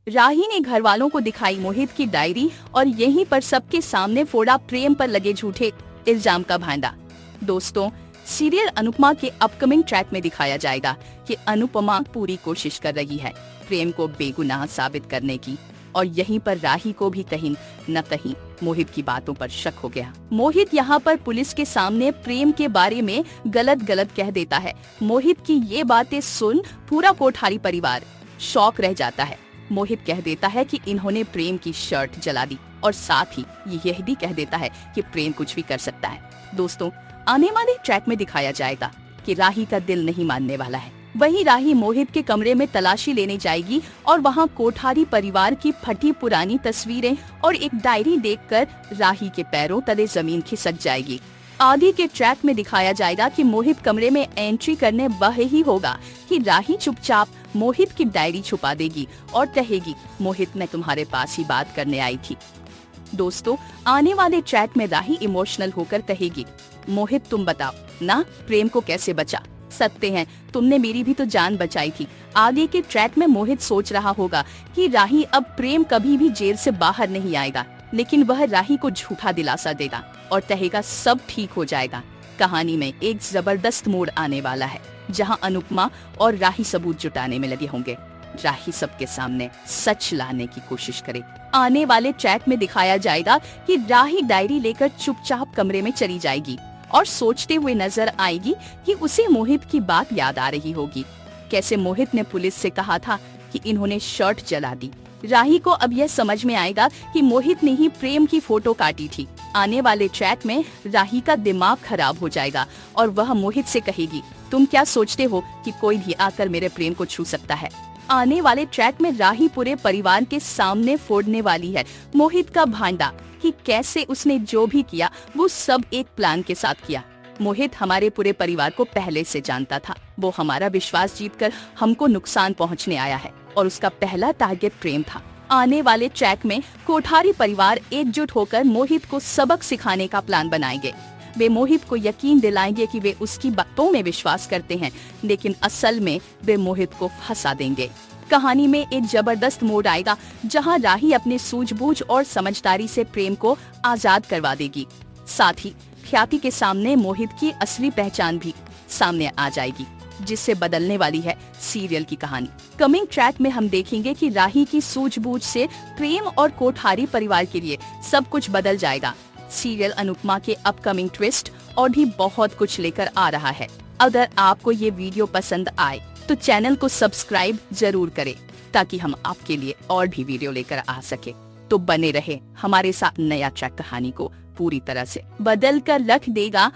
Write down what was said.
राही ने घर वालों को दिखाई मोहित की डायरी और यहीं पर सबके सामने फोड़ा प्रेम पर लगे झूठे इल्जाम का भांडा। दोस्तों, सीरियल अनुपमा के अपकमिंग ट्रैक में दिखाया जाएगा कि अनुपमा पूरी कोशिश कर रही है प्रेम को बेगुनाह साबित करने की, और यहीं पर राही को भी कहीं न कहीं मोहित की बातों पर शक हो गया। मोहित यहाँ पर पुलिस के सामने प्रेम के बारे में गलत गलत कह देता है। मोहित की ये बातें सुन पूरा कोठारी परिवार शॉक रह जाता है। मोहित कह देता है कि इन्होंने प्रेम की शर्ट जला दी और साथ ही यह भी कह देता है कि प्रेम कुछ भी कर सकता है। दोस्तों, आने वाले ट्रैक में दिखाया जाएगा कि राही का दिल नहीं मानने वाला है। वहीं राही मोहित के कमरे में तलाशी लेने जाएगी और वहां कोठारी परिवार की फटी पुरानी तस्वीरें और एक डायरी देखकर राही के पैरों तले जमीन खिसक जाएगी। आगे के ट्रैक में दिखाया जाएगा कि मोहित कमरे में एंट्री करने वह ही होगा कि राही चुपचाप मोहित की डायरी छुपा देगी और कहेगी, मोहित मैं तुम्हारे पास ही बात करने आई थी। दोस्तों, आने वाले ट्रैक में राही इमोशनल होकर कहेगी, मोहित तुम बताओ ना प्रेम को कैसे बचा सकते हैं, तुमने मेरी भी तो जान बचाई थी। आगे के ट्रैक में मोहित सोच रहा होगा कि राही अब प्रेम कभी भी जेल से बाहर नहीं आएगा, लेकिन वह राही को झूठा दिलासा देगा और कहेगा सब ठीक हो जाएगा। कहानी में एक जबरदस्त मोड़ आने वाला है जहां अनुपमा और राही सबूत जुटाने में लगे होंगे। राही सबके सामने सच लाने की कोशिश करे। आने वाले ट्रैक में दिखाया जाएगा कि राही डायरी लेकर चुपचाप कमरे में चली जाएगी और सोचते हुए नजर आएगी कि उसे मोहित की बात याद आ रही होगी, कैसे मोहित ने पुलिस से कहा था कि इन्होंने शर्ट जला दी। राही को अब यह समझ में आएगा कि मोहित ने ही प्रेम की फोटो काटी थी। आने वाले ट्रैक में राही का दिमाग खराब हो जाएगा और वह मोहित से कहेगी, तुम क्या सोचते हो कि कोई भी आकर मेरे प्रेम को छू सकता है। आने वाले ट्रैक में राही पूरे परिवार के सामने फोड़ने वाली है मोहित का भांडा कि कैसे उसने जो भी किया वो सब एक प्लान के साथ किया। मोहित हमारे पूरे परिवार को पहले से जानता था, वो हमारा विश्वास जीतकर हमको नुकसान पहुंचने आया है और उसका पहला टारगेट प्रेम था। आने वाले ट्रैक में कोठारी परिवार एकजुट होकर मोहित को सबक सिखाने का प्लान बनाएंगे। वे मोहित को यकीन दिलाएंगे कि वे उसकी बातों में विश्वास करते हैं, लेकिन असल में वे मोहित को फंसा देंगे। कहानी में एक जबरदस्त मोड़ आएगा जहां राही अपने सूझबूझ और समझदारी से प्रेम को आजाद करवा देगी। साथ ही ख्याति के सामने मोहित की असली पहचान भी सामने आ जाएगी, जिससे बदलने वाली है सीरियल की कहानी। कमिंग ट्रैक में हम देखेंगे कि राही की सूझबूझ से प्रेम और कोठारी परिवार के लिए सब कुछ बदल जाएगा। सीरियल अनुपमा के अपकमिंग ट्विस्ट और भी बहुत कुछ लेकर आ रहा है। अगर आपको ये वीडियो पसंद आए तो चैनल को सब्सक्राइब जरूर करें ताकि हम आपके लिए और भी वीडियो लेकर आ सके। तो बने रहे हमारे साथ, नया ट्रैक कहानी को पूरी तरह से बदल कर रख देगा।